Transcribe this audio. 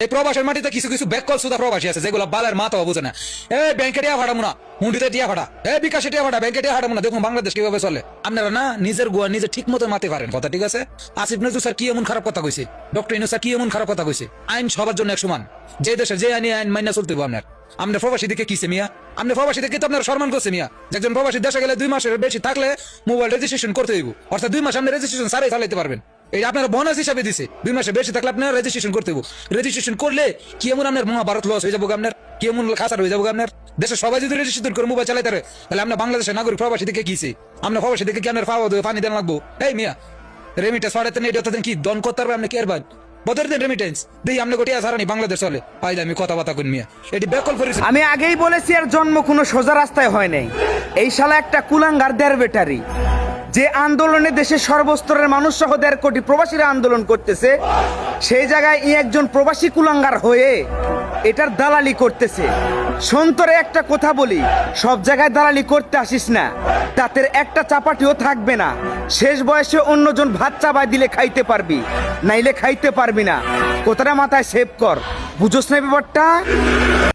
এই প্রবাসের মাটিতে কিছু কিছু ব্যাককল সুদা প্রবাসী আছে যেগুলো বালের মাথাও বুঝে না। ব্যাংকে টিয়া ভাড়া মুনা, হুন্ডিতে টিয়া ভাড়া, বিকাশে টিয়া ভাড়া, ব্যাংকে টিয়া ভাড়া মুনা। দেখুন বাংলাদেশ কিভাবে চলে। আপনারা না নিজের গোয়া নিজে ঠিক মতো মাতে পারেন কথা, ঠিক আছে? আসিফ নজরুল স্যার কি এমন খারাপ কথা কইছে, ডক্টর ইনু স্যার কি এমন খারাপ কথা কইছে? আইন সবার জন্য এক সমান, যে দেশে যে আইন আইন মাইনা চলতে হবে। আপনার প্রবাসী দিকে কিছে মিয়া, আপনি প্রবাসী দিকে তো আপনার সম্মান করছে মিয়া। একজন প্রবাসী দেশে গেলে 2 মাসের বেশি থাকলে মোবাইল রেজিস্ট্রেশন করতে হইব, অর্থাৎ 2 মাস আপনি রেজিস্ট্রেশন সারাই চালাইতে পারবেন। এই আপনার বোনাস হিসাবে দিছে, 2 মাসে বেশি থাকলে আপনার রেজিস্ট্রেশন করতে হবে। রেজিস্ট্রেশন করলে কি এমন আপনার মহাভারত লস হয়ে যাবো, আপনার কি এমন খাসার হয়ে যাবো। আপনার দেশে সবাই যদি রেজিস্ট্রেশন করে মোবাইল চালাইতে পারে, তাহলে আপনার বাংলাদেশের নাগরিক প্রবাসী দিকে কিছে, আপনার প্রবাসী দিকে কি আপনার পাওয়া দেবে পানি দেন লাগবো? এই মিয়া রেমিটা ছড়াতে নেই, এটা কি দন করতে পারবে আপনি? কি আর বাদ বদর দেন রেমিটেন্স দেই আপনি গোটিয়া সারানি বাংলাদেশ চলে। আইলে আমি কথা বাতা কোন মিয়া এটি ব্যাকল করেছি। আমি আগেই বলেছি এর জন্ম কোনো সোজা রাস্তায় হয় নাই। এই শালা একটা কুলাঙ্গার দেড় বেটারি, যে আন্দোলনে দেশের সর্বস্তরের মানুষ সহ 1.5 কোটি প্রবাসীরা আন্দোলন করতেছে, সেই জায়গায় একজন প্রবাসী কুলাঙ্গার হয়ে এটার দালালি করতেছে। সন্তরে একটা কথা বলি, সব জায়গায় দালালি করতে আসিস না, তাদের একটা চাপাটিও থাকবে না। শেষ বয়সে অন্যজন ভাত চাবাই দিলে খাইতে পারবি, নাইলে খাইতে পারবি না। কথাটা মাথায় সেভ কর, বুঝোস না ব্যাপারটা?